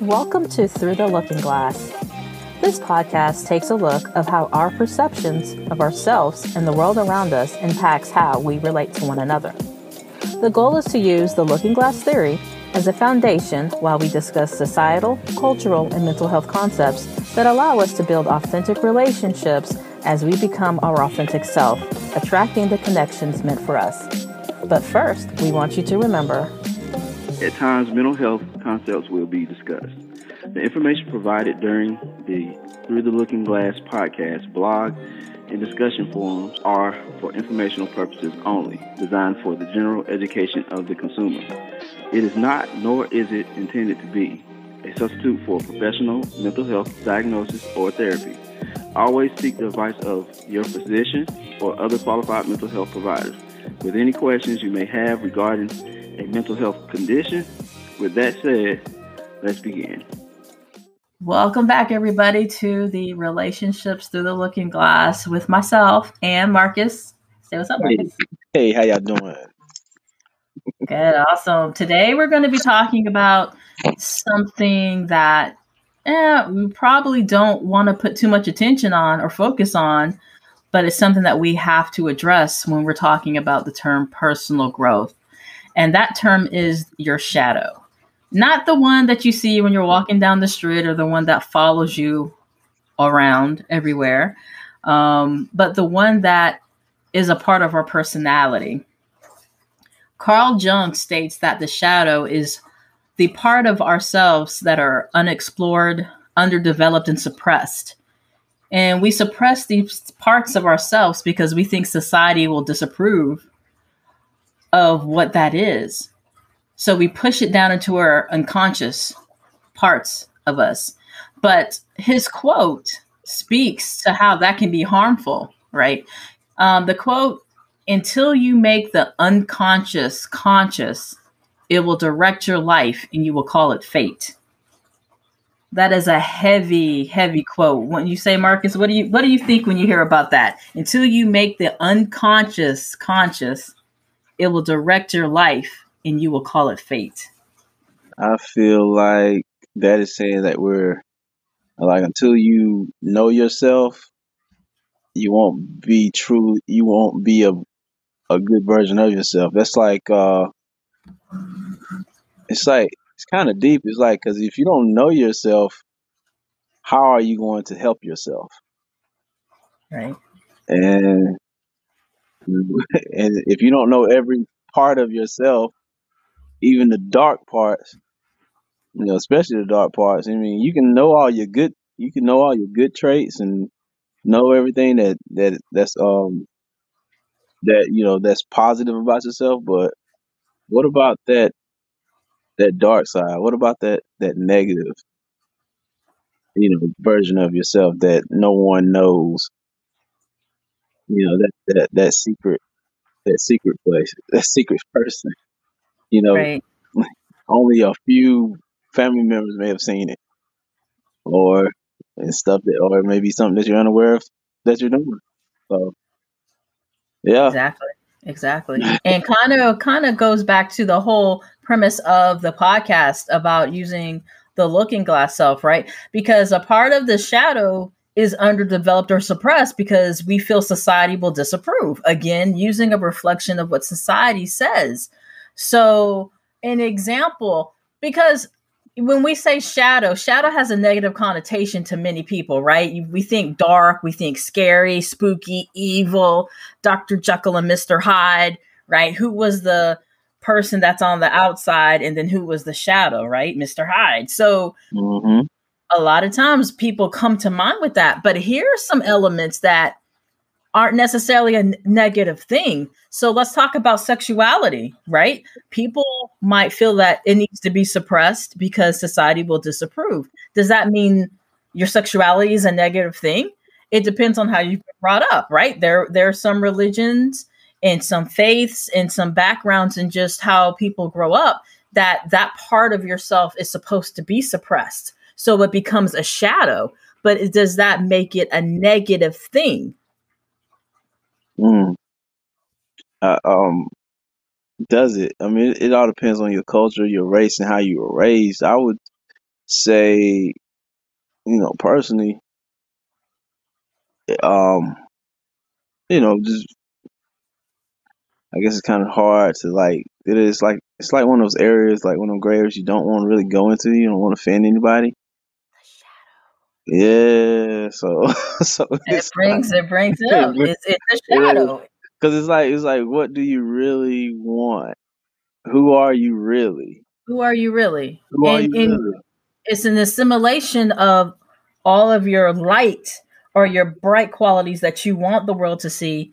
Welcome to Through the Looking Glass. This podcast takes a look of how our perceptions of ourselves and the world around us impacts how we relate to one another. The goal is to use the looking glass theory as a foundation while we discuss societal, cultural, and mental health concepts that allow us to build authentic relationships as we become our authentic self, attracting the connections meant for us. But first, we want you to remember, at times, mental health concepts will be discussed. The information provided during the Through the Looking Glass podcast, blog, and discussion forums are for informational purposes only, designed for the general education of the consumer. It is not, nor is it intended to be, a substitute for professional mental health diagnosis or therapy. Always seek the advice of your physician or other qualified mental health providers with any questions you may have regarding a mental health condition. With that said, let's begin. Welcome back, everybody, to the Relationships Through the Looking Glass with myself and Marcus. Say what's up, Marcus. Hey, how y'all doing? Good, awesome. Today we're going to be talking about something that we probably don't want to put too much attention on or focus on, but it's something that we have to address when we're talking about the term personal growth. And that term is your shadow. Not the one that you see when you're walking down the street or the one that follows you around everywhere, but the one that is a part of our personality. Carl Jung states that the shadow is the part of ourselves that are unexplored, underdeveloped, and suppressed. And we suppress these parts of ourselves because we think society will disapprove of what that is. So we push it down into our unconscious parts of us. But his quote speaks to how that can be harmful, right? The quote, "Until you make the unconscious conscious, it will direct your life and you will call it fate." That is a heavy, heavy quote. When you say, Marcus, what do you think when you hear about that? Until you make the unconscious conscious, it will direct your life and you will call it fate. I feel like that is saying that we're like, until you know yourself, you won't be true. You won't be a good version of yourself. That's like, it's kind of deep. It's like, because if you don't know yourself, how are you going to help yourself? Right. And if you don't know every part of yourself, even the dark parts, especially the dark parts. I mean, you can know all your good traits and know everything that's positive about yourself. But what about that dark side? What about that negative, version of yourself that no one knows? That secret place, that secret person. Right. Only a few family members may have seen it, or maybe something that you're unaware of that you're doing. So, yeah, exactly, and kind of goes back to the whole premise of the podcast about using the looking glass self, right? Because a part of the shadow is underdeveloped or suppressed because we feel society will disapprove. Again, using a reflection of what society says. So, an example, because when we say shadow has a negative connotation to many people, right? We think dark, we think scary, spooky, evil, Dr. Jekyll and Mr. Hyde, right? Who was the person that's on the outside and then who was the shadow, right? Mr. Hyde. So a lot of times people come to mind with that, but here are some elements that aren't necessarily a negative thing. So let's talk about sexuality, right? People might feel that it needs to be suppressed because society will disapprove. Does that mean your sexuality is a negative thing? It depends on how you've been brought up, right? There are some religions and some faiths and some backgrounds and just how people grow up that part of yourself is supposed to be suppressed. So it becomes a shadow, but does that make it a negative thing? Does it? I mean, it all depends on your culture, your race, and how you were raised. I would say, personally, um, just I guess it's kind of hard to like. It's like one of those areas, like one of those gray areas you don't want to really go into. You don't want to offend anybody. Yeah, so so It brings it up. It's a shadow. because it's like what do you really want? Who are you really? Who are you really? Who are you And really? it's an assimilation of all of your light or your bright qualities that you want the world to see,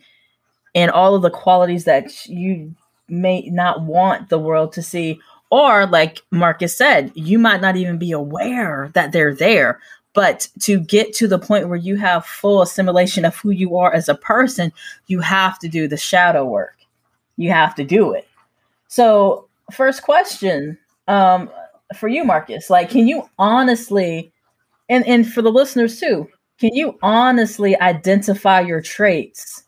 and all of the qualities that you may not want the world to see. Or, like Marcus said, you might not even be aware that they're there. But to get to the point where you have full assimilation of who you are as a person, you have to do the shadow work. You have to do it. So, first question, for you, Marcus, like, can you honestly, and for the listeners too, can you honestly identify your traits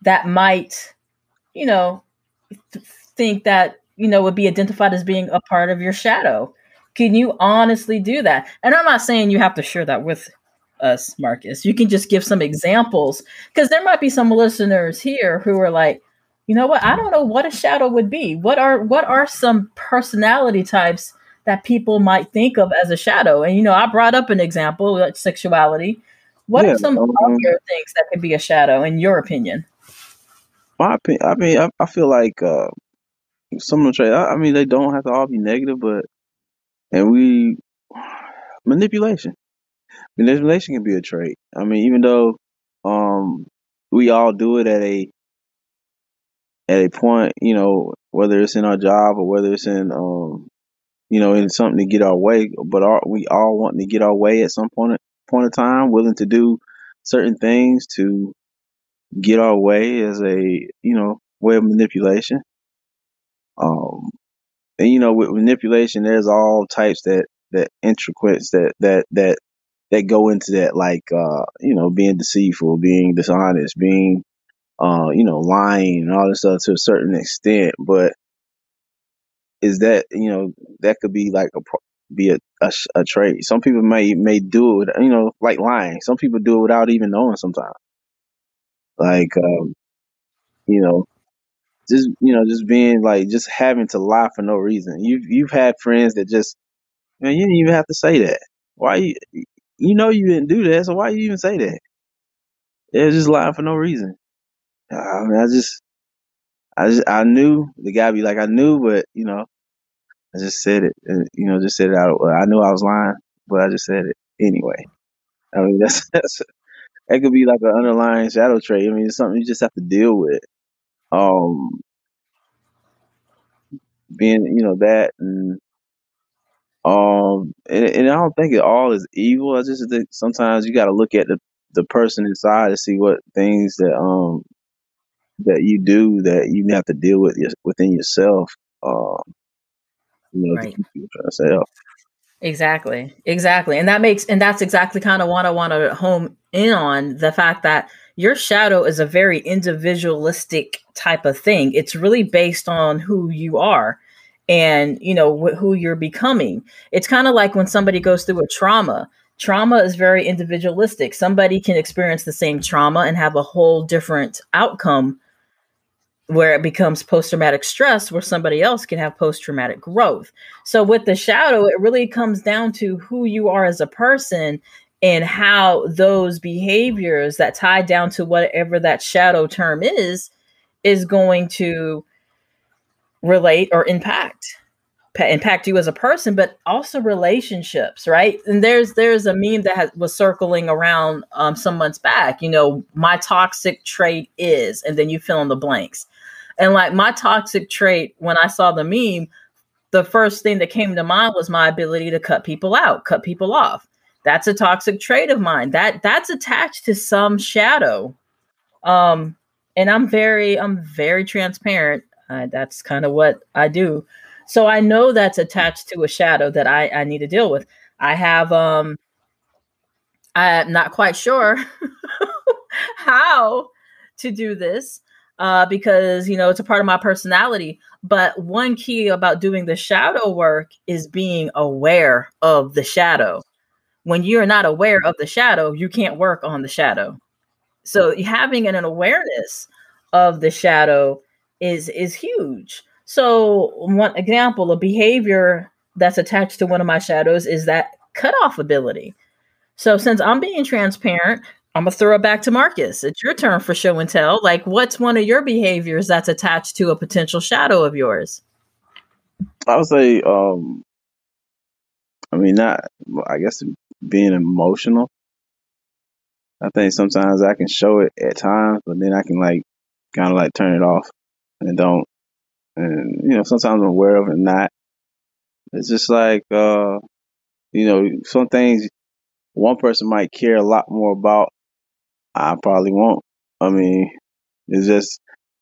that might, you know, think that, would be identified as being a part of your shadow? Can you honestly do that? And I'm not saying you have to share that with us, Marcus. You can just give some examples, because there might be some listeners here who are like, you know what? I don't know what a shadow would be. What are some personality types that people might think of as a shadow? And I brought up an example, like sexuality. What Yeah, are some other things that could be a shadow, in your opinion? my opinion. I mean, I feel like some of the traits. I mean, they don't have to all be negative, but and we manipulation. Manipulation can be a trait. I mean, even though we all do it at a point, whether it's in our job or whether it's in in something to get our way, but we all want to get our way at some point of time, willing to do certain things to get our way as a way of manipulation. Um, and with manipulation, there's all types that intricacies that go into that, like being deceitful, being dishonest, being lying and all this stuff to a certain extent. But is that that could be like be a trait. Some people may do it, like lying. Some people do it without even knowing. Sometimes, like you know, just being like just having to lie for no reason. You've had friends that just man, you didn't even have to say that. Why you didn't do that, so why you even say that? They're just lying for no reason. I mean, I knew the guy be like, I knew, but I just said it, and, just said it out. I knew I was lying, but I just said it anyway. I mean, that could be like an underlying shadow trait. I mean, it's something you just have to deal with. Um, being, that, and I don't think it all is evil. I just think sometimes you got to look at the person inside to see what things that you do that you have to deal with within yourself. Uh, to Right. keep you from yourself. Exactly. And that's exactly kind of what I want to home in on, the fact that your shadow is a very individualistic type of thing. It's really based on who you are and, who you're becoming. It's kind of like when somebody goes through a trauma. Trauma is very individualistic. Somebody can experience the same trauma and have a whole different outcome, where it becomes post-traumatic stress, where somebody else can have post-traumatic growth. So with the shadow, it really comes down to who you are as a person and how those behaviors that tie down to whatever that shadow term is going to relate or impact you as a person, but also relationships, right? And there's a meme that was circling around some months back. My toxic trait is, and then you fill in the blanks. And like my toxic trait, when I saw the meme, the first thing that came to mind was my ability to cut people out, cut people off. That's a toxic trait of mine. That's attached to some shadow. Um, and I'm very transparent. That's kind of what I do. So I know that's attached to a shadow that I need to deal with. I have I'm not quite sure how to do this. because it's a part of my personality. But one key about doing the shadow work is being aware of the shadow. When you're not aware of the shadow, you can't work on the shadow. So having an awareness of the shadow is huge. So one example, a behavior that's attached to one of my shadows is that cutoff ability. So since I'm being transparent, I'm gonna throw it back to Marcus. It's your turn for show and tell. Like, what's one of your behaviors that's attached to a potential shadow of yours? I would say, not, I guess, being emotional. I think sometimes I can show it at times, but then I can kind of turn it off and don't. And sometimes I'm aware of it, not. It's just some things one person might care a lot more about. I probably won't. I mean, it's just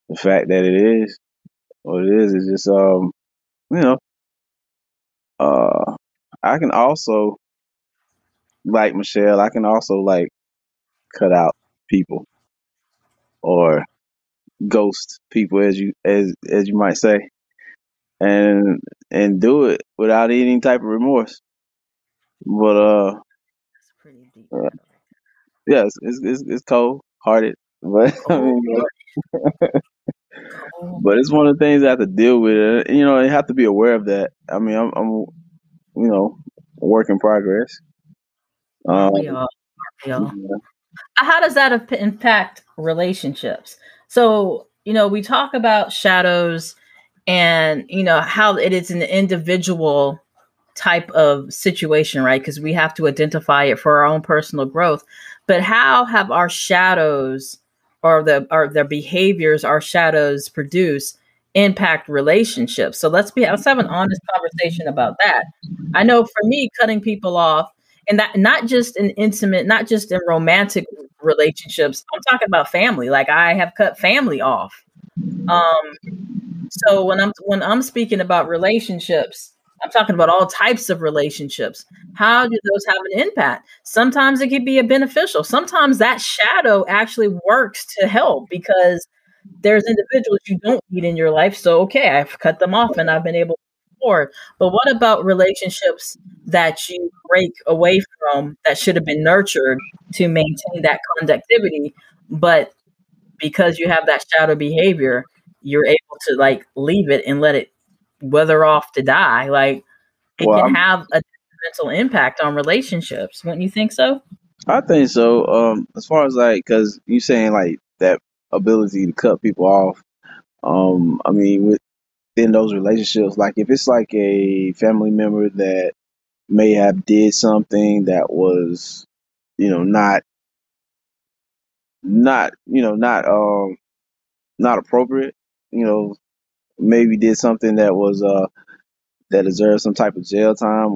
the fact that it is what it is. It's just you know, uh, I can also, like Michelle, I can also cut out people or ghost people, as you might say, and do it without any type of remorse. But That's pretty deep. uh yeah, it's cold hearted, but I Oh, mean, cold. but it's one of the things I have to deal with. You have to be aware of that. I mean, I'm a work in progress. Aren't we Um, all? Aren't we all? yeah. How does that impact relationships? So, we talk about shadows and, how it is an individual type of situation, right? Because we have to identify it for our own personal growth. But how have our shadows or their behaviors our shadows produce impact relationships? So let's have an honest conversation about that. I know for me, cutting people off, and that not just in intimate, not just in romantic relationships. I'm talking about family. Like, I have cut family off. Um, so when I'm speaking about relationships, I'm talking about all types of relationships. How do those have an impact? Sometimes it can be a beneficial. Sometimes that shadow actually works to help because there's individuals you don't need in your life. So okay, I've cut them off and I've been able to move forward. But what about relationships that you break away from that should have been nurtured to maintain that conductivity, but because you have that shadow behavior, you're able to leave it and let it wither off to die. Like, it Well, can have a detrimental impact on relationships. Wouldn't you think so? I think so. As far as because you saying that ability to cut people off. I mean, within those relationships, if it's a family member that may have did something that was, not not appropriate. You know, maybe did something that was that deserved some type of jail time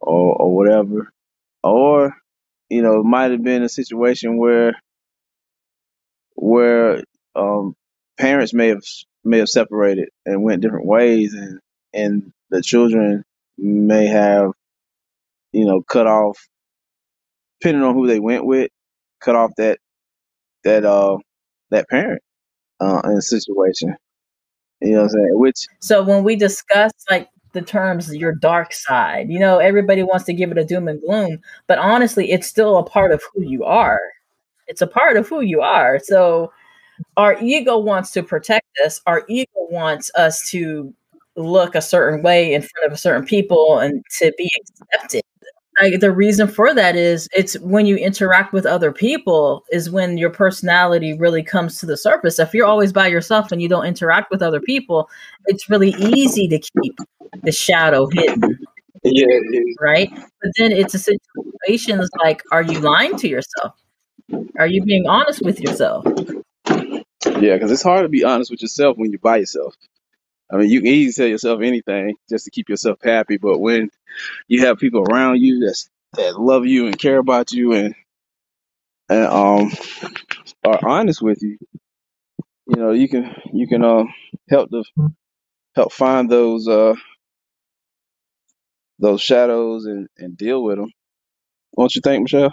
or whatever, or it might have been a situation where parents may have separated and went different ways, and the children may have cut off, depending on who they went with, cut off that uh that parent in a situation. You know what I'm saying? Which So when we discuss the terms your dark side, everybody wants to give it a doom and gloom, but honestly, it's still a part of who you are. It's a part of who you are. So our ego wants to protect us. Our ego wants us to look a certain way in front of a certain people and to be accepted. The reason for that is it's when you interact with other people is when your personality really comes to the surface. If you're always by yourself and you don't interact with other people, it's really easy to keep the shadow hidden, yeah, right? But then it's a situation is like, are you lying to yourself? Are you being honest with yourself? yeah, because it's hard to be honest with yourself when you're by yourself. I mean, you can easily tell yourself anything just to keep yourself happy, but when you have people around you that love you and care about you and are honest with you, you can help help find those shadows and deal with them. Don't you think, Michelle?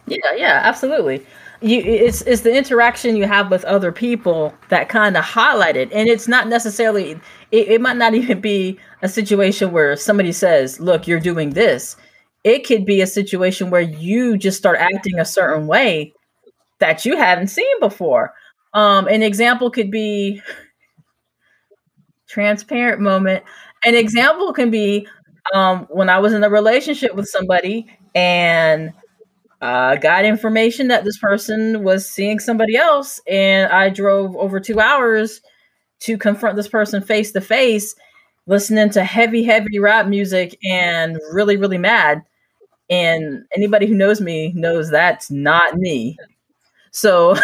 Yeah, yeah, absolutely. it's the interaction you have with other people that kind of highlight it. And it's not necessarily, it might not even be a situation where somebody says, look, you're doing this. It could be a situation where you just start acting a certain way that you haven't seen before. An example could be transparent moment. An example can be when I was in a relationship with somebody and got information that this person was seeing somebody else, and I drove over 2 hours to confront this person face to face, listening to heavy, heavy rap music and really, really mad. And anybody who knows me knows that's not me. So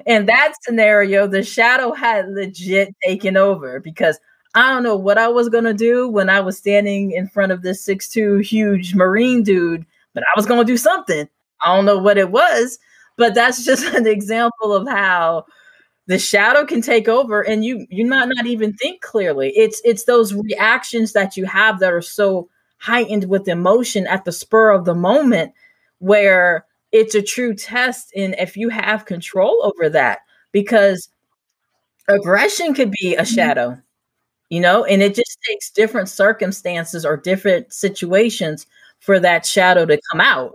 in that scenario, the shadow had legit taken over because I don't know what I was gonna do when I was standing in front of this 6'2" huge Marine dude, but I was gonna do something. I don't know what it was, but that's just an example of how the shadow can take over and you not even think clearly. It's those reactions that you have that are so heightened with emotion at the spur of the moment where it's a true test in if you have control over that, because aggression could be a shadow, and it just takes different circumstances or different situations for that shadow to come out.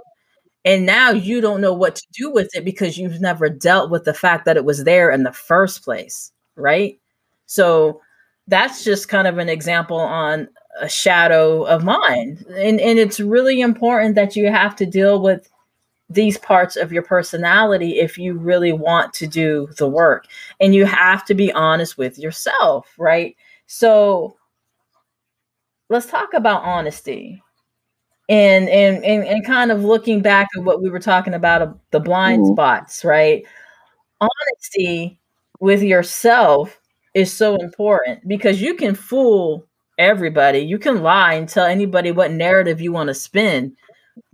And now you don't know what to do with it because you've never dealt with the fact that it was there in the first place, right? So that's just kind of an example on a shadow of mine. And it's really important that you have to deal with these parts of your personality if you really want to do the work. And you have to be honest with yourself, right? So let's talk about honesty and kind of looking back at what we were talking about the blind Mhm. spots, right? Honesty with yourself is so important because you can fool everybody. You can lie and tell anybody what narrative you want to spin.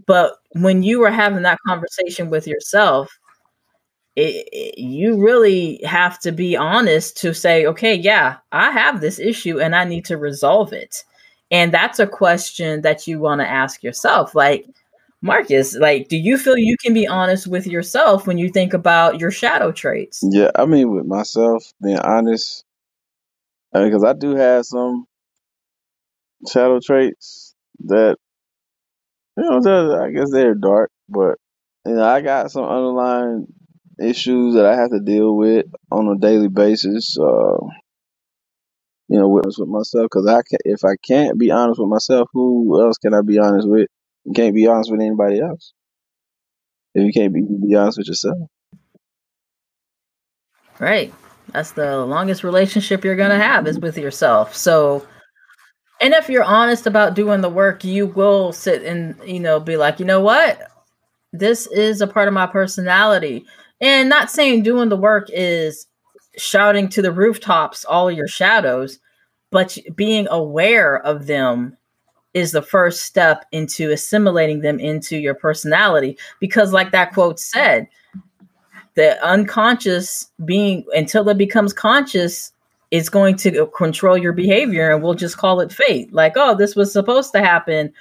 But when you are having that conversation with yourself, you really have to be honest to say, okay, yeah, I have this issue and I need to resolve it. And that's a question that you want to ask yourself. Like, Marcus, like, do you feel you can be honest with yourself when you think about your shadow traits? Yeah, I mean, with myself, being honest, because I do have some shadow traits that, I guess they're dark, but, I got some underlying issues that I have to deal with on a daily basis, with myself, because if I can't be honest with myself, who else can I be honest with? You can't be honest with anybody else if you can't be honest with yourself. Right. That's the longest relationship you're going to have is with yourself. So, and if you're honest about doing the work, you will sit and, be like, you know what? This is a part of my personality. And not saying doing the work is shouting to the rooftops all of your shadows, but being aware of them is the first step into assimilating them into your personality. Because, like that quote said, the unconscious being, until it becomes conscious, is going to control your behavior, and we'll just call it fate. Like, oh, this was supposed to happen,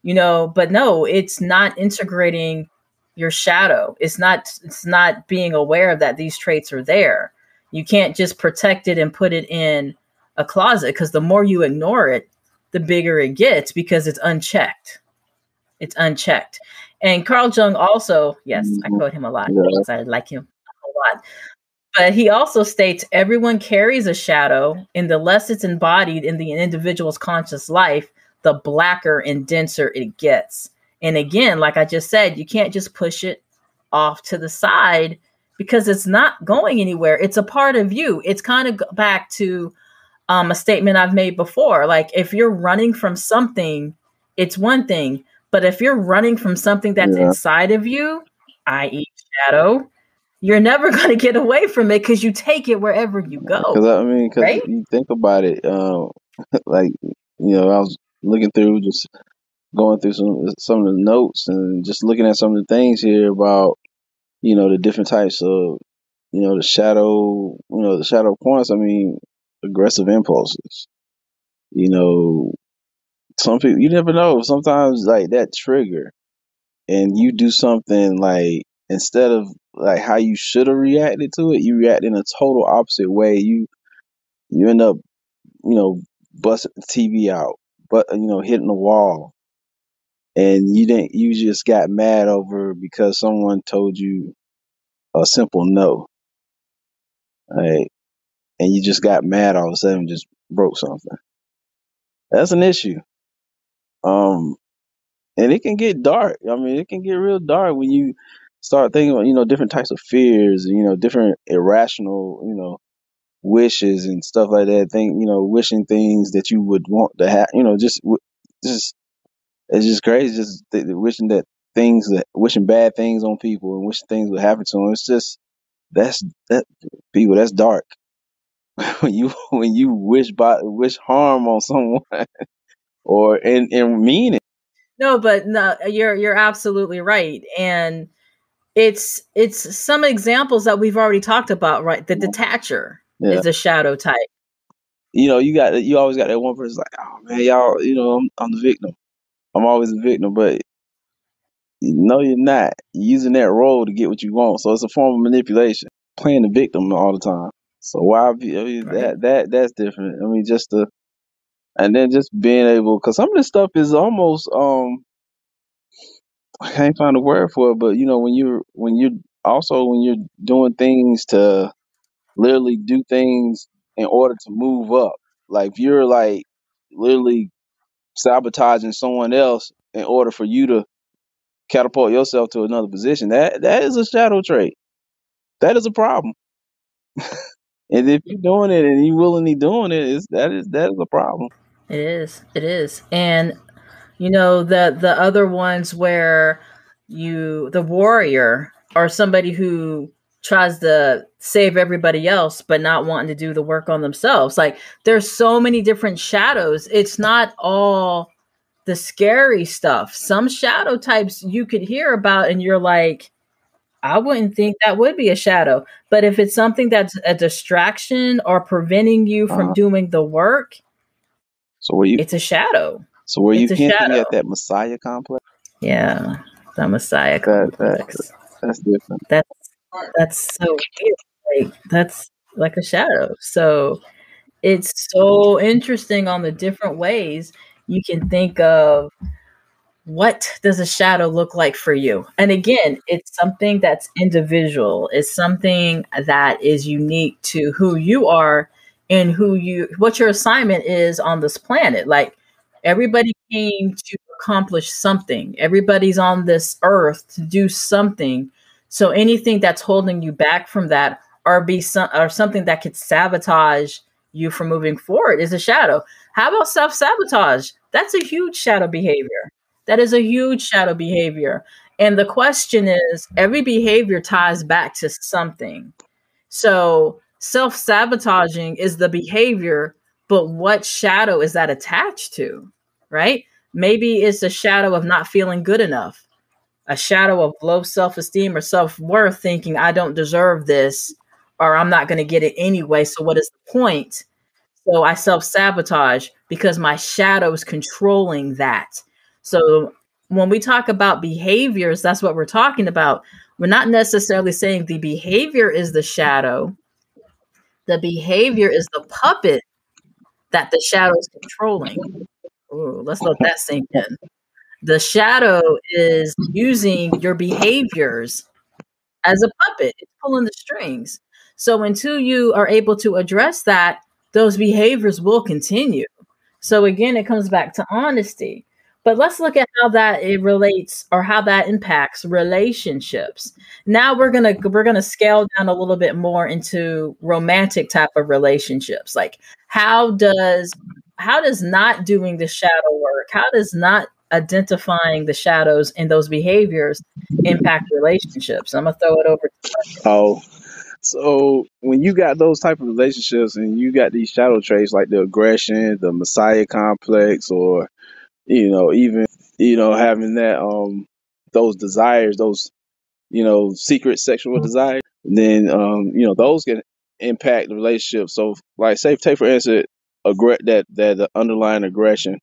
but no, it's not integrating your shadow. It's not being aware that these traits are there. You can't just protect it and put it in a closet, because the more you ignore it, the bigger it gets because it's unchecked. It's unchecked. And Carl Jung also, yes, I Mhm. quote him a lot Yeah. because I like him a lot. But he also states everyone carries a shadow, and the less it's embodied in the individual's conscious life, the blacker and denser it gets. And again, like I just said, you can't just push it off to the side because it's not going anywhere. It's a part of you. It's kind of back to a statement I've made before. Like, if you're running from something, it's one thing. But if you're running from something that's Yeah. inside of you, i.e., shadow, you're never going to get away from it because you take it wherever you go. Because Right? you think about it, like, I was looking through, just going through some of the notes and just looking at some of the things here about, the different types of, the shadow points. I mean, aggressive impulses. You know, some people, you never know. Sometimes, like, that trigger, and you do something like instead of like how you should have reacted to it, you react in a total opposite way. You end up, busting the TV out, but hitting the wall, and you just got mad over because someone told you a simple no, right? And you just got mad all of a sudden and just broke something. That's an issue. And it can get dark. I mean, it can get real dark when you start thinking about, different types of fears, different irrational, wishes and stuff like that. Wishing things that you would want to have, just it's just crazy. Just wishing wishing bad things on people and wishing things would happen to them. It's just that people. That's dark. when you wish harm on someone or and mean it. No, but no, you're absolutely right. And it's some examples that we've already talked about, right? The detacher is a shadow type. You always got that one person like, oh man, y'all, I'm the victim. I'm always the victim, but no, you're not. You're using that role to get what you want. So it's a form of manipulation, playing the victim all the time. So why? Right. That's different. I mean, and then just being able, because some of this stuff is almost I can't find a word for it, but when you're doing things to literally do things in order to move up, like if you're like literally sabotaging someone else in order for you to catapult yourself to another position, that is a shadow trait. That is a problem. And if you're doing it and you're willingly doing it, that is a problem. It is. And the other ones where the warrior or somebody who tries to save everybody else but not wanting to do the work on themselves. Like there's so many different shadows. It's not all the scary stuff. Some shadow types you could hear about and you're like, I wouldn't think that would be a shadow. But if it's something that's a distraction or preventing you from doing the work, it's a shadow. So were you It's a hinting shadow. at that Messiah complex? Yeah, the Messiah complex. That's different. That's so weird. Like that's like a shadow. So it's so interesting on the different ways you can think of what does a shadow look like for you. And again, it's something that's individual. It's something that is unique to who you are and what your assignment is on this planet. Like everybody came to accomplish something. Everybody's on this earth to do something. So anything that's holding you back from that or something that could sabotage you from moving forward is a shadow. How about self-sabotage? That's a huge shadow behavior. That is a huge shadow behavior. And the question is, every behavior ties back to something. So self-sabotaging is the behavior, but what shadow is that attached to? Right? Maybe it's a shadow of not feeling good enough, a shadow of low self-esteem or self-worth, thinking I don't deserve this or I'm not going to get it anyway. So what is the point? So I self-sabotage because my shadow is controlling that. So when we talk about behaviors, that's what we're talking about. We're not necessarily saying the behavior is the shadow. The behavior is the puppet that the shadow is controlling. Ooh, let's let that sink in. The shadow is using your behaviors as a puppet. It's pulling the strings. So until you are able to address that, those behaviors will continue. So again, it comes back to honesty. But let's look at how that it relates or how that impacts relationships. Now we're gonna scale down a little bit more into romantic type of relationships. Like how does not doing the shadow work, how does not identifying the shadows in those behaviors impact relationships? I'm gonna throw it over to you. Oh, so when you got those type of relationships and you got these shadow traits like the aggression, the Messiah complex, or even having that those desires, those secret sexual desires, then those can impact the relationship. So like say take for instance that the underlying aggression.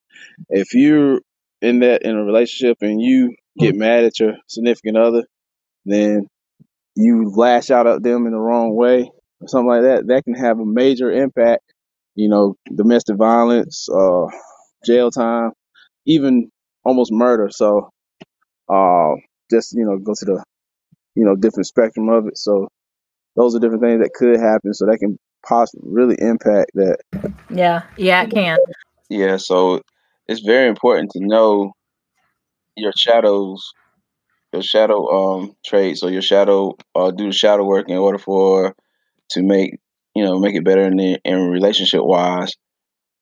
If you're in a relationship and you get mad at your significant other, then you lash out at them in the wrong way or something like that, that can have a major impact. Domestic violence, jail time, even almost murder. So, just go to the different spectrum of it. So those are different things that could happen. So that can possibly really impact that. Yeah, it can. Yeah, so it's very important to know your shadow traits, or your shadow, do the shadow work in order to make it better in relationship wise.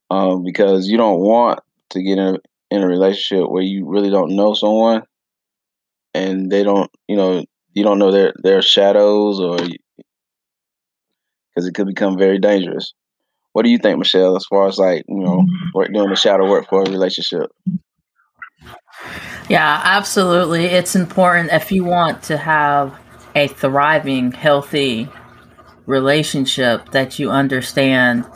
Because you don't want to get in a relationship where you really don't know someone, and they don't, you don't know their shadows, or because it could become very dangerous. What do you think, Michelle, as far as doing the shadow work for a relationship? Yeah, absolutely. It's important if you want to have a thriving, healthy relationship that you understand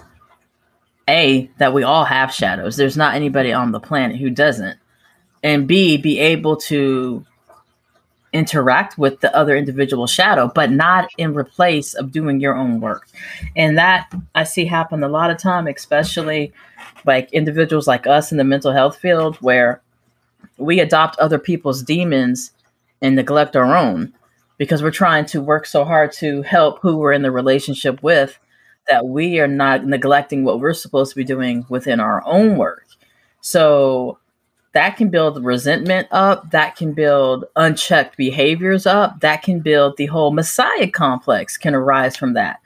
that we all have shadows. There's not anybody on the planet who doesn't. And B, be able to interact with the other individual shadow, but not in replace of doing your own work. And that I see happen a lot of time, especially like individuals like us in the mental health field, where we adopt other people's demons and neglect our own because we're trying to work so hard to help who we're in the relationship with that we are not neglecting what we're supposed to be doing within our own work. So that can build resentment up, that can build unchecked behaviors up, that can build the whole messiah complex can arise from that,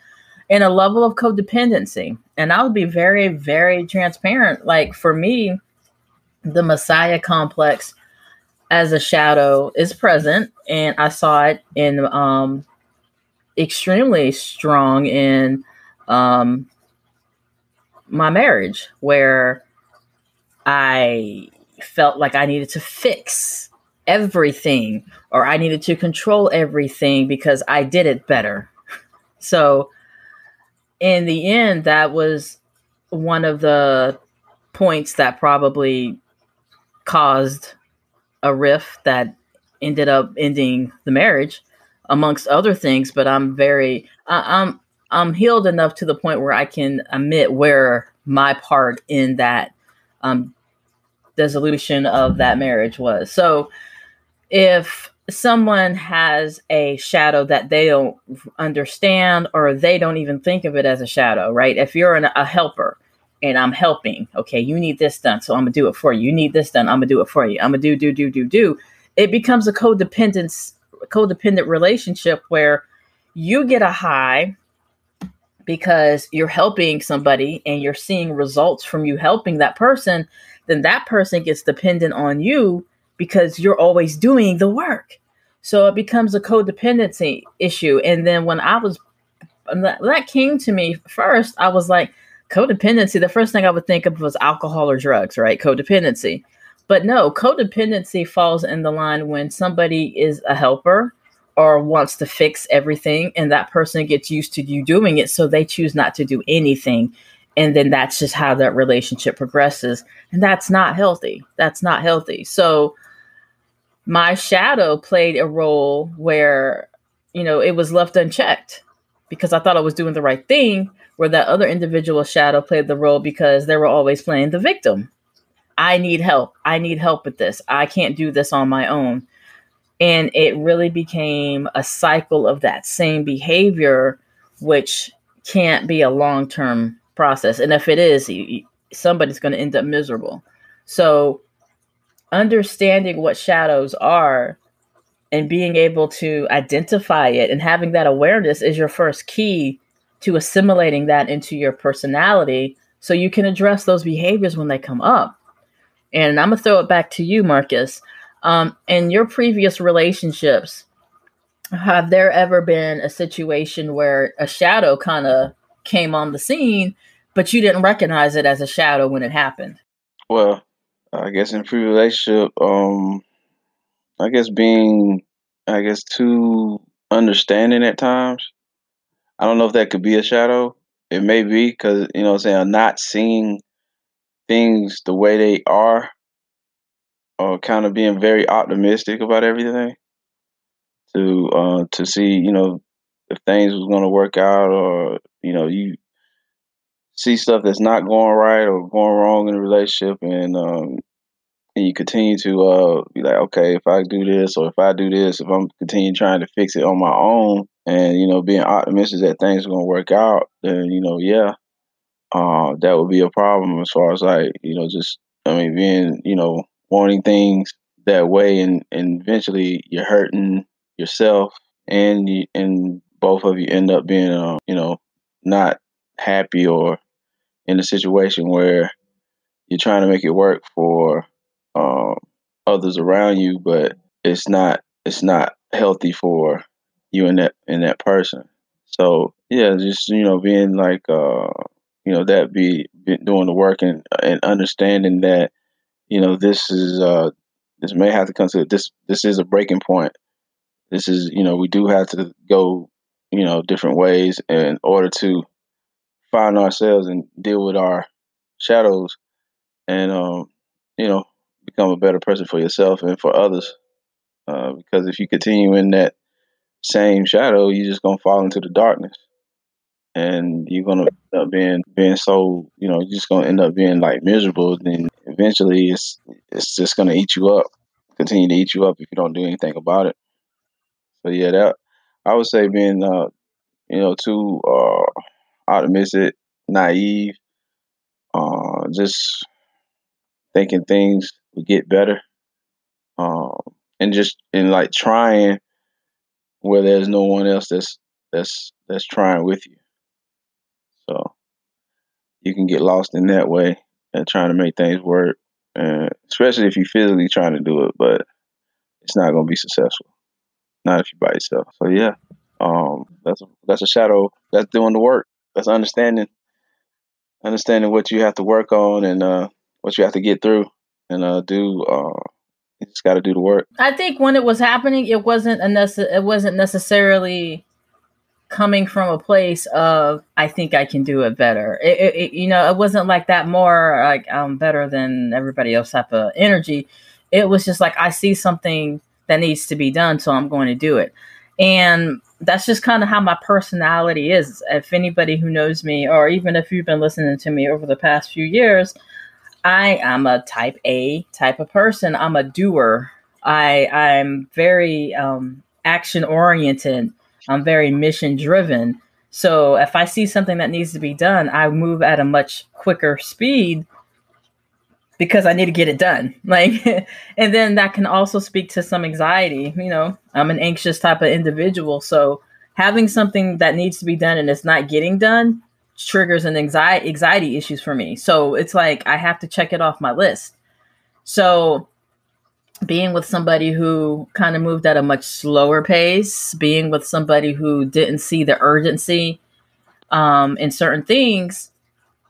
and a level of codependency. And I would be very, very transparent. Like for me, the messiah complex as a shadow is present, and I saw it in extremely strong in um, my marriage, where I felt like I needed to fix everything, or I needed to control everything because I did it better. So in the end, that was one of the points that probably caused a rift that ended up ending the marriage, amongst other things. But I'm healed enough to the point where I can admit where my part in that um, dissolution of that marriage was. So if someone has a shadow that they don't understand, or they don't even think of it as a shadow, right? If you're a helper and I'm helping, okay, you need this done, so I'm gonna do it for you. You need this done, I'm gonna do it for you. I'm gonna do. It becomes a codependent relationship where you get a high because you're helping somebody and you're seeing results from you helping that person. Then that person gets dependent on you because you're always doing the work. So it becomes a codependency issue. And then when that came to me first, I was like, codependency, the first thing I would think of was alcohol or drugs, right? Codependency. But no, codependency falls in the line when somebody is a helper or wants to fix everything, and that person gets used to you doing it, so they choose not to do anything. And then that's just how that relationship progresses. And that's not healthy. That's not healthy. So my shadow played a role where, it was left unchecked because I thought I was doing the right thing, where that other individual shadow played the role because they were always playing the victim. I need help. I need help with this. I can't do this on my own. And it really became a cycle of that same behavior, which can't be a long-term process. And if it is, somebody's going to end up miserable. So understanding what shadows are and being able to identify it and having that awareness is your first key to assimilating that into your personality so you can address those behaviors when they come up. And I'm going to throw it back to you, Marcus. In your previous relationships, have there ever been a situation where a shadow kind of came on the scene, but you didn't recognize it as a shadow when it happened? Well, I guess in a pre-relationship, I guess being, too understanding at times. I don't know if that could be a shadow. It may be because, what I'm saying, not seeing things the way they are, or kind of being very optimistic about everything. to see, if things was going to work out, or you see stuff that's not going right or going wrong in a relationship, and you continue to be like, okay, if I do this or if I do this, if I'm continue trying to fix it on my own, and being optimistic that things are going to work out, then yeah, that would be a problem, as far as like, just, I mean, being, wanting things that way, and eventually you're hurting yourself, and both of you end up being, not happy, or in a situation where you're trying to make it work for um, others around you, but it's not healthy for you and that person. So yeah, just being like that be doing the work, and understanding that this may have to come to this is a breaking point. This is we do have to go different ways in order to find ourselves and deal with our shadows, and you know become a better person for yourself and for others. Because if you continue in that same shadow, you're just gonna fall into the darkness, and you're gonna end up being so you're just gonna end up being like miserable. Then eventually, it's just gonna eat you up, continue to eat you up if you don't do anything about it. So yeah, that I would say being too optimistic, naive, just thinking things would get better, um, and just in like trying where there's no one else that's trying with you. So you can get lost in that way and trying to make things work, and especially if you're physically trying to do it, but it's not going to be successful. Not if you're by yourself. So yeah, that's a shadow. That's doing the work. That's understanding what you have to work on, and what you have to get through, and do. You just got to do the work. I think when it was happening, it wasn't necessarily coming from a place of I think I can do it better. It wasn't like that. More like I'm better than everybody else type of energy. It was just like I see something that needs to be done, so I'm going to do it. And that's just kind of how my personality is. If anybody who knows me, or even if you've been listening to me over the past few years, I am a type A type of person. I'm a doer. I'm very action oriented. I'm very mission driven. So if I see something that needs to be done, I move at a much quicker speed because I need to get it done. Like, and then that can also speak to some anxiety. I'm an anxious type of individual. So having something that needs to be done and it's not getting done triggers an anxiety issues for me. So it's like I have to check it off my list. So being with somebody who kind of moved at a much slower pace, being with somebody who didn't see the urgency in certain things,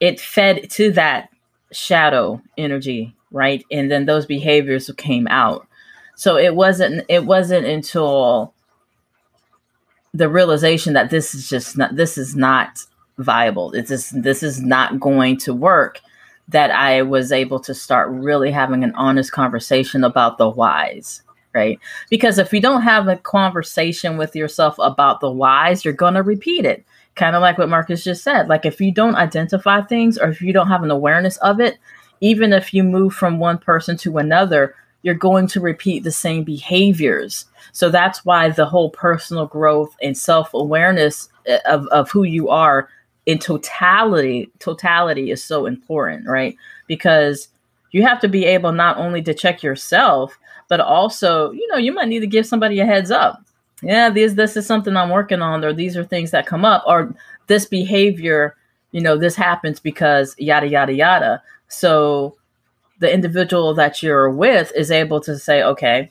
it fed to that shadow energy, right? And then those behaviors came out. So it wasn't until the realization that this is not viable. This is not going to work, that I was able to start really having an honest conversation about the whys, right? Because if you don't have a conversation with yourself about the whys, you're going to repeat it. Kind of like what Marcus just said. Like if you don't identify things, or if you don't have an awareness of it, even if you move from one person to another, you're going to repeat the same behaviors. So that's why the whole personal growth and self-awareness of who you are in totality is so important, right? Because you have to be able not only to check yourself, but also, you might need to give somebody a heads up. Yeah, this is something I'm working on, or these are things that come up, or this behavior, this happens because yada, yada, yada. So the individual that you're with is able to say, okay,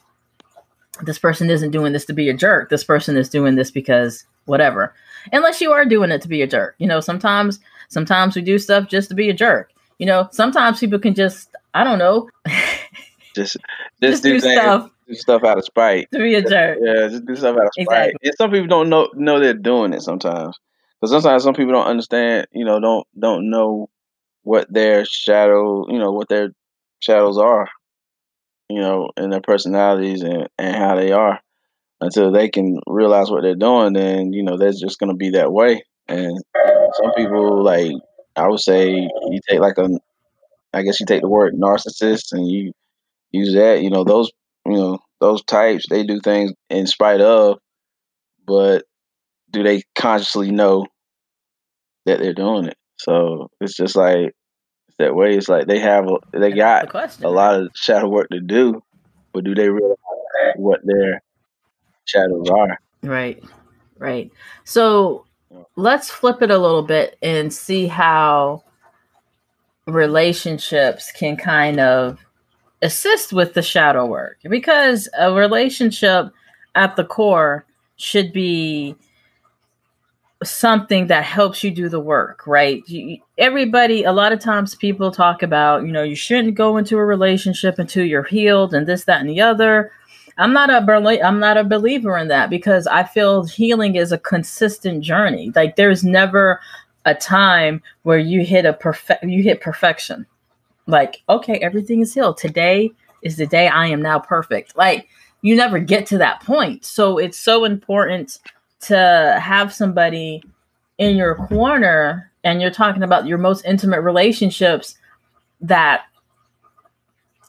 this person isn't doing this to be a jerk. This person is doing this because whatever. Unless you are doing it to be a jerk. Sometimes we do stuff just to be a jerk. Sometimes people can just, I don't know, just do stuff. Do stuff out of spite. To be a jerk. Yeah, just do stuff out of spite. Exactly. And some people don't know they're doing it sometimes. Because sometimes some people don't understand, don't know what their shadow, what their shadows are, and their personalities, and how they are. until they can realize what they're doing, then they're just gonna be that way. And some people, like, I would say, you take I guess you take the word narcissist and you use that. Those types, they do things in spite of, but do they consciously know that they're doing it? So it's just like that way. It's like they got a lot of shadow work to do, but do they realize what their shadows are? Right. So let's flip it a little bit and see how relationships can kind of assist with the shadow work, because a relationship at the core should be something that helps you do the work, right? Everybody, a lot of times people talk about, you shouldn't go into a relationship until you're healed and this, that, and the other. I'm not a believer in that, because I feel healing is a consistent journey. Like, there's never a time where you hit perfection. Like, okay, everything is healed. Today is the day I am now perfect. Like, you never get to that point. So it's so important to have somebody in your corner, and you're talking about your most intimate relationships, that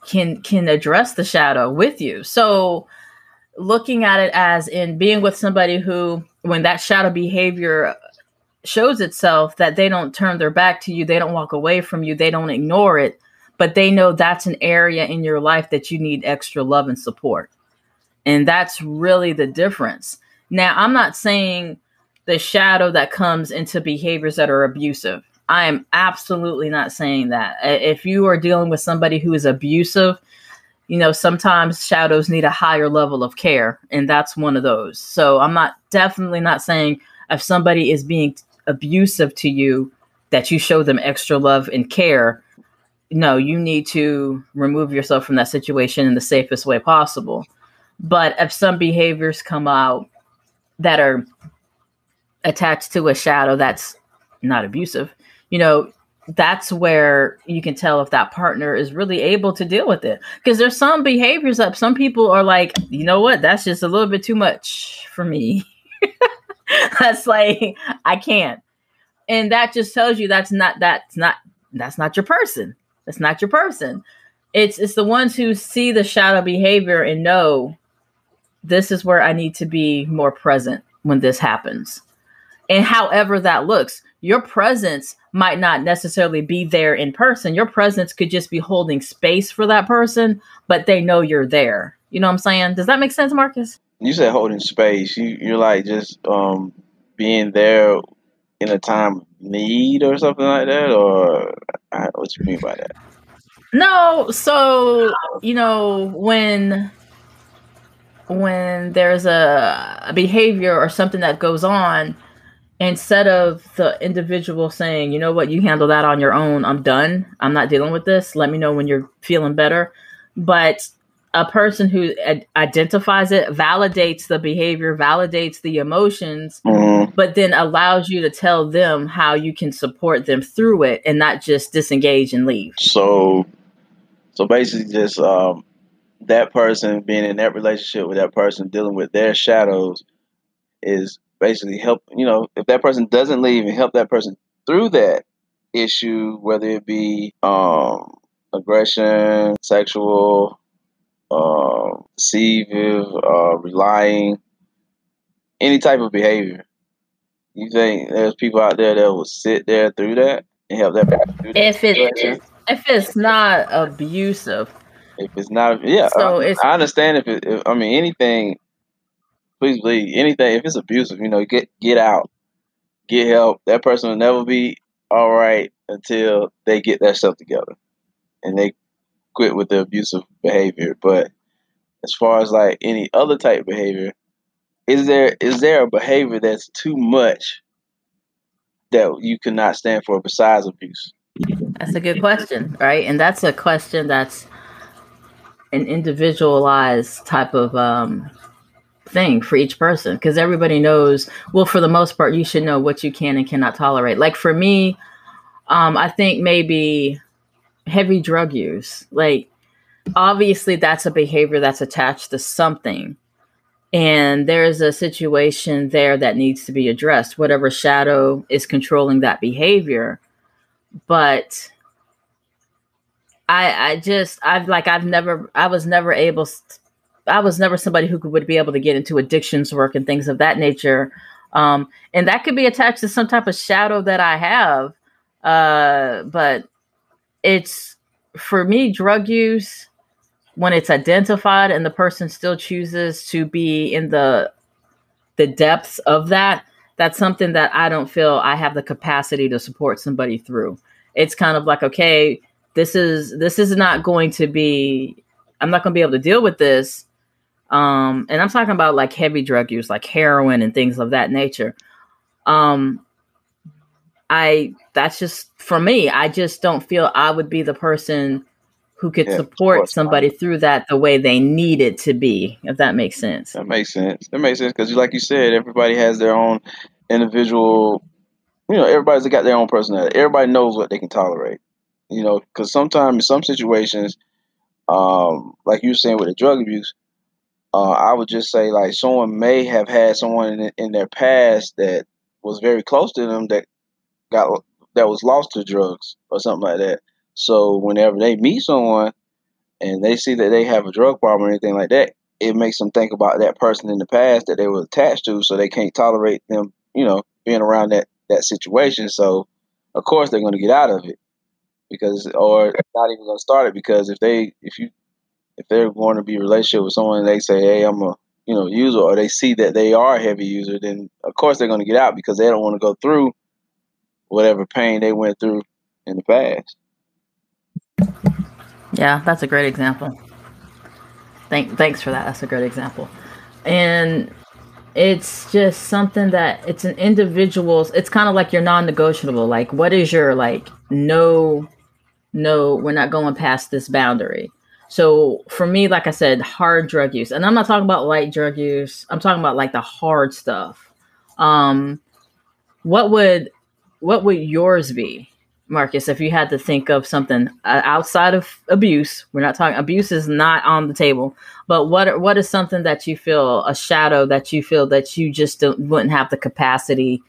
can address the shadow with you. So looking at it as in being with somebody who, when that shadow behavior shows itself, that they don't turn their back to you, they don't walk away from you, they don't ignore it, but they know that's an area in your life that you need extra love and support. And that's really the difference. Now, I'm not saying the shadow that comes into behaviors that are abusive. I am absolutely not saying that. If you are dealing with somebody who is abusive, sometimes shadows need a higher level of care, and that's one of those. So I'm definitely not saying if somebody is being abusive to you, that you show them extra love and care. No, you need to remove yourself from that situation in the safest way possible. But if some behaviors come out that are attached to a shadow that's not abusive, that's where you can tell if that partner is really able to deal with it. Because there's some behaviors that some people are like, you know what, that's just a little bit too much for me. That's like, I can't. And that just tells you that's not your person. That's not your person. It's the ones who see the shadow behavior and know this is where I need to be more present when this happens. And however that looks, your presence might not necessarily be there in person. Your presence could just be holding space for that person, but they know you're there. You know what I'm saying? Does that make sense, Marcus? You said holding space. You're like just being there in a time of need or something like that, or what you mean by that? No, so when there's a behavior or something that goes on, instead of the individual saying, you know what, you handle that on your own, I'm done, I'm not dealing with this, let me know when you're feeling better. But a person who identifies it, validates the behavior, validates the emotions, but then allows you to tell them how you can support them through it and not just disengage and leave. So basically just that person being in that relationship with that person, dealing with their shadows, is basically help. If that person doesn't leave and help that person through that issue, whether it be aggression, sexual, deceive, relying, any type of behavior, you think there's people out there that will sit there through that and help that person through that? If it's not abusive. If it's not, yeah. So I understand if anything, please believe anything. If it's abusive, get out, get help. That person will never be all right until they get their stuff together and they quit with the abusive behavior. But as far as like any other type of behavior, is there a behavior that's too much that you cannot stand for besides abuse? That's a good question, right? And that's a question that's an individualized type of thing for each person, because everybody knows, well, for the most part, you should know what you can and cannot tolerate. Like for me, I think maybe heavy drug use. Like, obviously, that's a behavior that's attached to something. And there's a situation there that needs to be addressed, whatever shadow is controlling that behavior. But I was never somebody who would be able to get into addictions work and things of that nature. And that could be attached to some type of shadow that I have. But it's, for me, drug use, when it's identified and the person still chooses to be in the depths of that, that's something that I don't feel I have the capacity to support somebody through. It's kind of like, okay, this is not going to be, I'm not going to be able to deal with this. And I'm talking about like heavy drug use, like heroin and things of that nature. That's just, for me, I just don't feel I would be the person who could support somebody through that the way they need it to be, if that makes sense. That makes sense. Because like you said, everybody has their own individual, everybody's got their own personality. Everybody knows what they can tolerate, because sometimes in some situations, like you were saying with the drug abuse, I would just say like someone may have had someone in their past that was very close to them that was lost to drugs or something like that. So whenever they meet someone and they see that they have a drug problem or anything like that, it makes them think about that person in the past that they were attached to, so they can't tolerate them, being around that situation. So of course they're going to get out of it, or not even going to start it, because if they're going to be in a relationship with someone and they say, hey, I'm a user, or they see that they are a heavy user, then of course they're going to get out because they don't want to go through whatever pain they went through in the past. Yeah, that's a great example. Thanks for that. That's a great example. And it's just something that it's an individual's, it's kind of like your non-negotiable. Like, what is your, like, no, we're not going past this boundary. So for me, like I said, hard drug use, and I'm not talking about light drug use. I'm talking about like the hard stuff. What would yours be, Marcus, if you had to think of something outside of abuse? We're not talking, abuse is not on the table, but what is something that you feel, a shadow that you feel that you just wouldn't have the capacity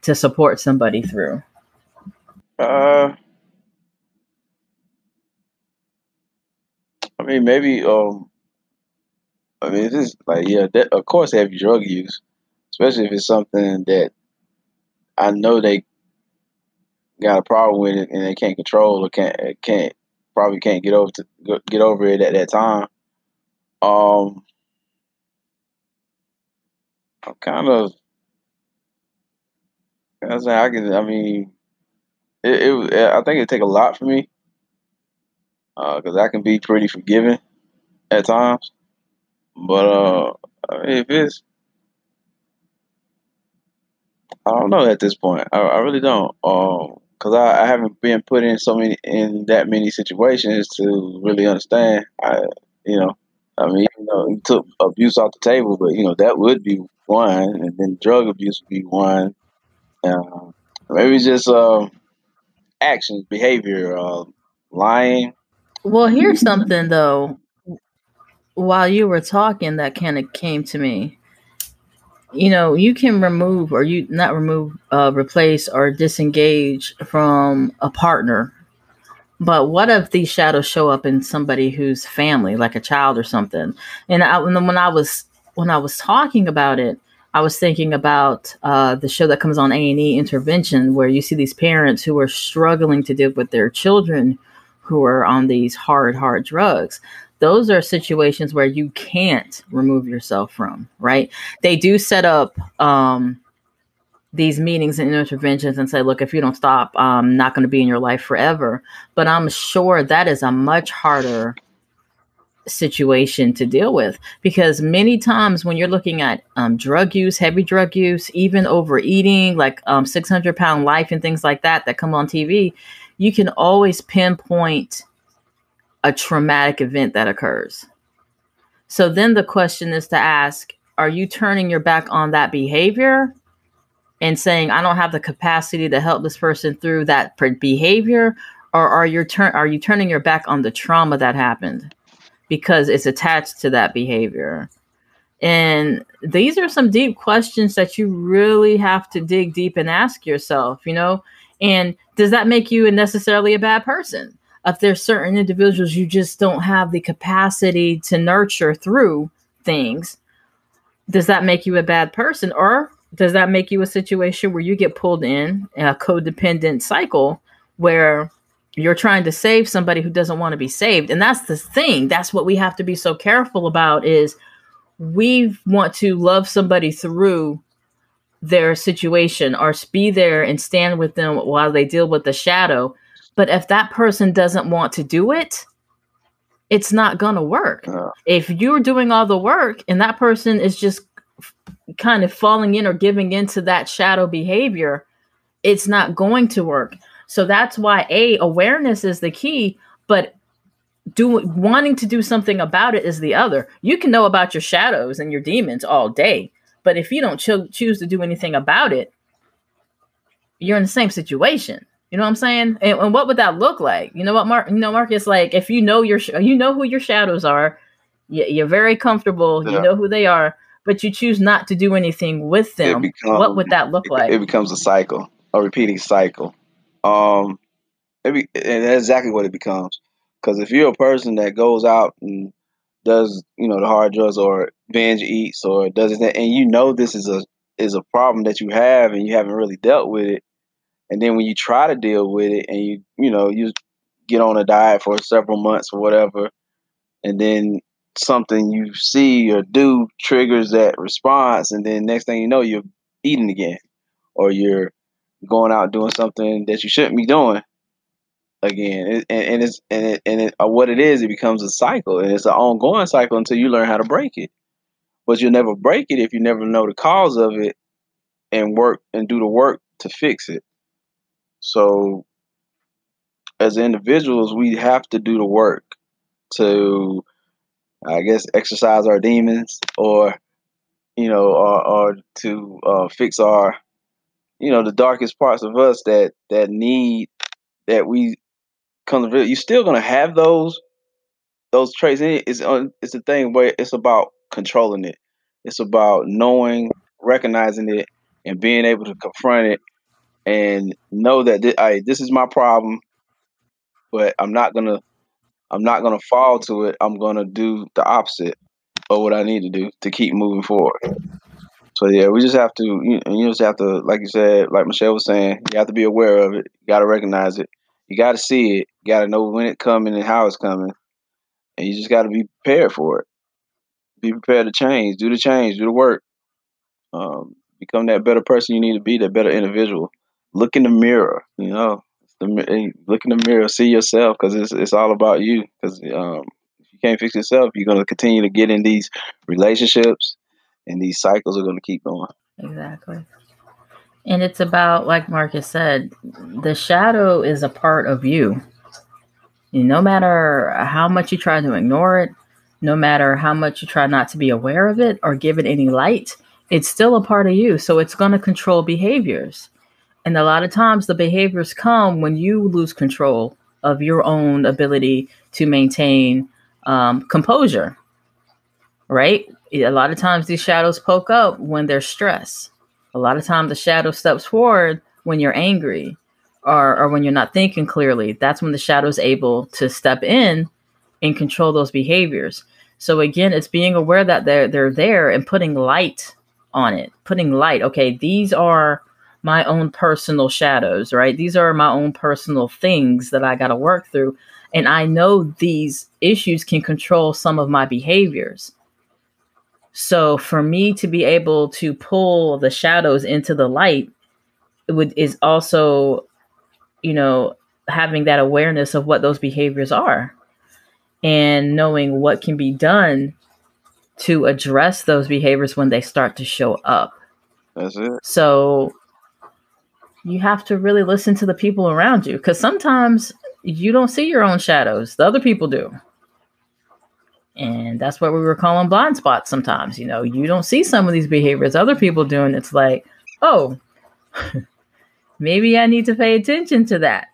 to support somebody through? I mean, maybe, it's just like, of course, heavy drug use, especially if it's something that I know they got a problem with it and they can't control, or can't get over it at that time. I'm kind of, I mean, I think it'd take a lot for me, because I can be pretty forgiving at times. But I mean, I don't know at this point. I really don't. Because I haven't been put in that many situations to really understand. I mean, you took abuse off the table, but that would be one, and then drug abuse would be one. Maybe just actions, behavior, lying. Well, here's something though. While you were talking, that kind of came to me. You can remove, or you not remove, replace or disengage from a partner. But what if these shadows show up in somebody who's family, like a child or something? And when I was talking about it, I was thinking about the show that comes on A&E, Intervention, where you see these parents who are struggling to deal with their children who are on these hard drugs. Those are situations where you can't remove yourself from, right? They do set up these meetings and interventions and say, look, if you don't stop, I'm not going to be in your life forever. But I'm sure that is a much harder situation to deal with, because many times when you're looking at drug use, heavy drug use, even overeating, like 600-pound life and things like that come on TV, you can always pinpoint a traumatic event that occurs. So then the question is to ask, are you turning your back on that behavior and saying, I don't have the capacity to help this person through that behavior? Or are you turning your back on the trauma that happened because it's attached to that behavior? And these are some deep questions that you really have to dig deep and ask yourself, and does that make you necessarily a bad person? If there's certain individuals you just don't have the capacity to nurture through things, does that make you a bad person? Or does that make you a situation where you get pulled in a codependent cycle where you're trying to save somebody who doesn't want to be saved? And that's the thing. That's what we have to be so careful about, is we want to love somebody through their situation or be there and stand with them while they deal with the shadow. But if that person doesn't want to do it, it's not going to work. If you're doing all the work and that person is just kind of falling in or giving into that shadow behavior, it's not going to work. So that's why awareness is the key, but wanting to do something about it is the other. You can know about your shadows and your demons all day, but if you don't choose to do anything about it, you're in the same situation. You know what I'm saying? And what would that look like? You know what, Marcus, like if you know who your shadows are, you're very comfortable, you know who they are, but you choose not to do anything with them. What would that look like? It becomes a cycle, a repeating cycle. And that's exactly what it becomes. Because if you're a person that goes out and does, the hard drugs or binge eats or does it, and this is a problem that you have and you haven't really dealt with it, and then when you try to deal with it and you get on a diet for several months or whatever, and then something you see or do triggers that response, and then next thing you know, you're eating again, or you're going out doing something that you shouldn't be doing again. What it is, it becomes a cycle, and it's an ongoing cycle until you learn how to break it. But you'll never break it if you never know the cause of it and work and do the work to fix it. So as individuals, we have to do the work to, I guess, exercise our demons, or to fix our, the darkest parts of us that need, that we come to. You're still gonna have those traits. It's a thing where it's about controlling it. It's about knowing, recognizing it, and being able to confront it, and know that this is my problem, but I'm not gonna fall to it. I'm gonna do the opposite of what I need to do to keep moving forward. So yeah, we just have to, you just have to, like you said, like Michelle was saying, you have to be aware of it. You got to recognize it. You got to see it. You got to know when it's coming and how it's coming, and you just got to be prepared for it. Be prepared to change. Do the work. Become that better person you need to be. That better individual. Look in the mirror. Look in the mirror. See yourself, because it's all about you. Because if you can't fix yourself, you're gonna continue to get in these relationships, and these cycles are gonna keep going. Exactly. And it's about, like Marcus said, the shadow is a part of you. No matter how much you try to ignore it, no matter how much you try not to be aware of it or give it any light, it's still a part of you. So it's going to control behaviors. And a lot of times the behaviors come when you lose control of your own ability to maintain composure, right? A lot of times these shadows poke up when there's stress. A lot of times the shadow steps forward when you're angry, or when you're not thinking clearly. That's when the shadow is able to step in and control those behaviors. So again, it's being aware that they're there and putting light on it. Putting light. Okay, these are my own personal shadows, right? These are my own personal things that I got to work through. And I know these issues can control some of my behaviors. So for me to be able to pull the shadows into the light, is also, having that awareness of what those behaviors are and knowing what can be done to address those behaviors when they start to show up. That's it. So you have to really listen to the people around you, because sometimes you don't see your own shadows. The other people do. And that's what we were calling blind spots sometimes. You don't see some of these behaviors other people do, and it's like, oh, maybe I need to pay attention to that.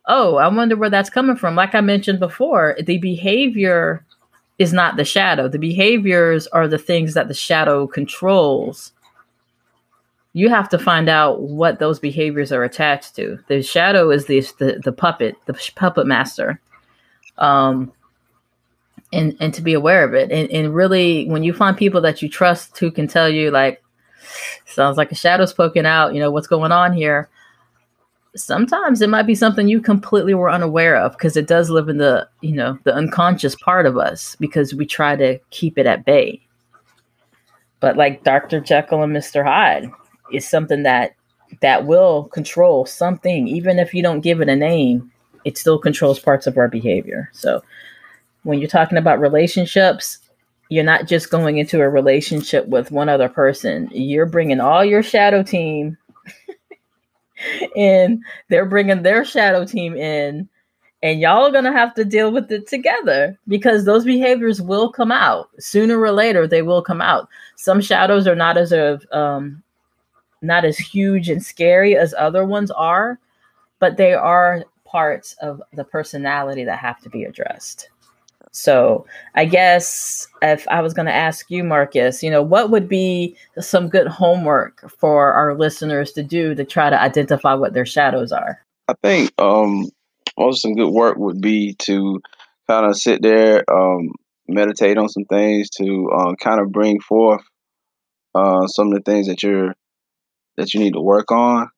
Oh, I wonder where that's coming from. Like I mentioned before, the behavior is not the shadow. The behaviors are the things that the shadow controls. You have to find out what those behaviors are attached to. The shadow is the puppet master. And to be aware of it. And really, when you find people that you trust who can tell you, like, sounds like a shadow's poking out, what's going on here? Sometimes it might be something you completely were unaware of, because it does live in the unconscious part of us, because we try to keep it at bay. But like Dr. Jekyll and Mr. Hyde is something that will control something. Even if you don't give it a name, it still controls parts of our behavior. So when you're talking about relationships, you're not just going into a relationship with one other person. You're bringing all your shadow team and they're bringing their shadow team in, and y'all are going to have to deal with it together, because those behaviors will come out sooner or later. They will come out. Some shadows are not as huge and scary as other ones are, but they are parts of the personality that have to be addressed. So I guess if I was going to ask you, Marcus, what would be some good homework for our listeners to do to try to identify what their shadows are? I think also some good work would be to kind of sit there, meditate on some things, to kind of bring forth some of the things that you need to work on.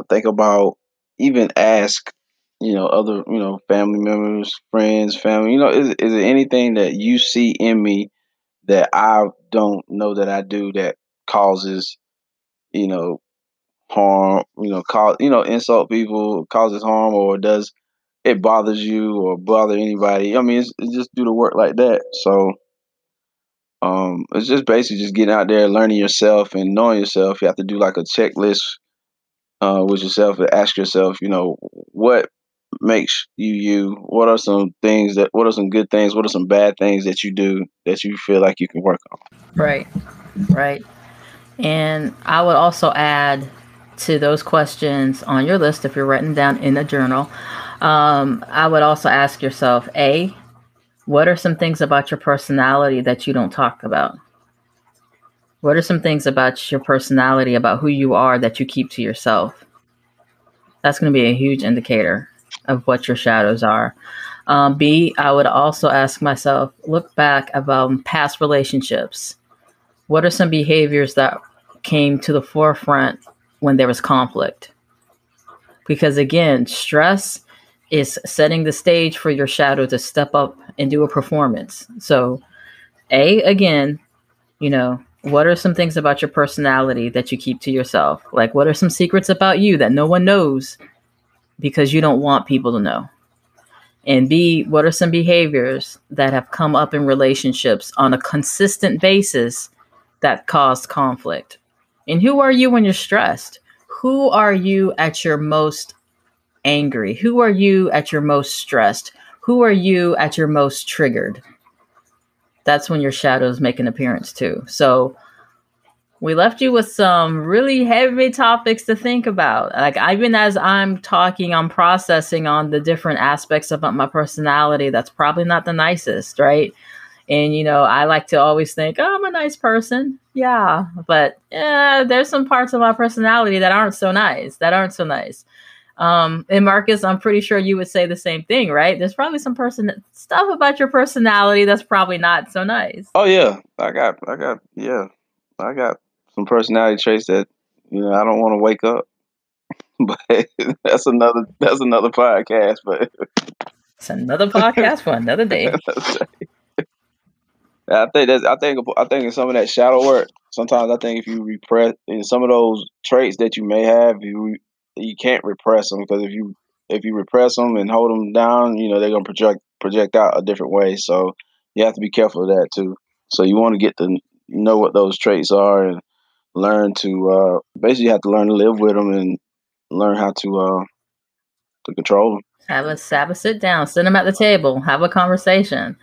Think about, even ask, other, family members, friends, family, is there anything that you see in me that I don't know that I do, that causes, harm, insult people, causes harm, or does it bothers you or bother anybody? I mean, it's just do the work like that. So it's just basically just getting out there, learning yourself and knowing yourself. You have to do like a checklist with yourself and ask yourself, what makes you you? What are some good things? What are some bad things that you do that you feel like you can work on? Right. And I would also add to those questions on your list, if you're writing down in a journal, I would also ask yourself, A, what are some things about your personality that you don't talk about? What are some things about your personality, about who you are, that you keep to yourself? That's going to be a huge indicator of what your shadows are. B, I would also ask myself, look back about past relationships. What are some behaviors that came to the forefront when there was conflict? Because again, stress is setting the stage for your shadow to step up and do a performance. So A, again, what are some things about your personality that you keep to yourself? Like, what are some secrets about you that no one knows because you don't want people to know? And B, what are some behaviors that have come up in relationships on a consistent basis that caused conflict? And who are you when you're stressed? Who are you at your most angry? Who are you at your most stressed? Who are you at your most triggered? That's when your shadows make an appearance too. So we left you with some really heavy topics to think about. Like, even as I'm talking, I'm processing on the different aspects about my personality. That's probably not the nicest, right? And, I like to always think, oh, I'm a nice person. Yeah. But there's some parts of my personality that aren't so nice. And Marcus, I'm pretty sure you would say the same thing, right? There's probably some stuff about your personality that's probably not so nice. Oh yeah. I got some personality traits that, I don't want to wake up. But that's another podcast. But it's another podcast for another day. I think in some of that shadow work, sometimes I think if you repress in some of those traits that you may have, you can't repress them, because if you repress them and hold them down, they're gonna project out a different way. So you have to be careful of that too. So you want to get to know what those traits are and learn to basically you have to learn to live with them and learn how to control them. Have a sit down, sit them at the table, have a conversation.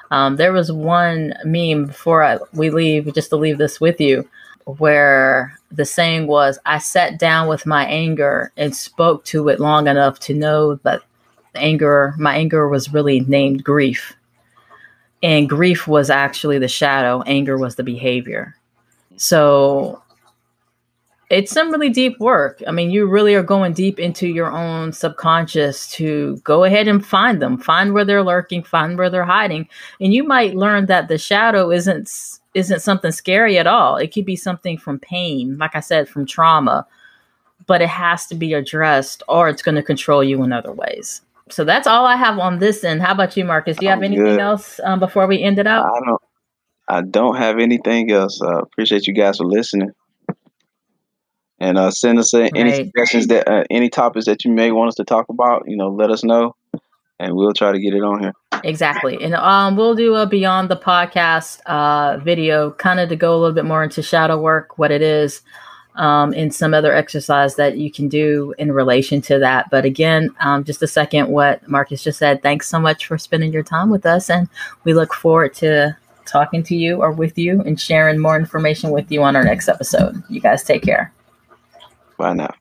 There was one meme before we leave, just to leave this with you, where the saying was, I sat down with my anger and spoke to it long enough to know that my anger was really named grief. and grief was actually the shadow, anger was the behavior. So it's some really deep work. I mean, you really are going deep into your own subconscious to go ahead and find them, find where they're lurking, find where they're hiding. And you might learn that the shadow isn't something scary at all. It could be something from pain, like I said, from trauma, but it has to be addressed or it's going to control you in other ways. So that's all I have on this end. How about you, Marcus? Do you have anything else before we end it out? I don't have anything else. Appreciate you guys for listening. And send us any suggestions that any topics that you may want us to talk about. Let us know, and we'll try to get it on here. Exactly, and we'll do a Beyond the Podcast video, kind of to go a little bit more into shadow work, what it is, and some other exercise that you can do in relation to that. But again, just a second, what Marcus just said. Thanks so much for spending your time with us, and we look forward to talking to you or with you and sharing more information with you on our next episode. You guys take care. Bye now.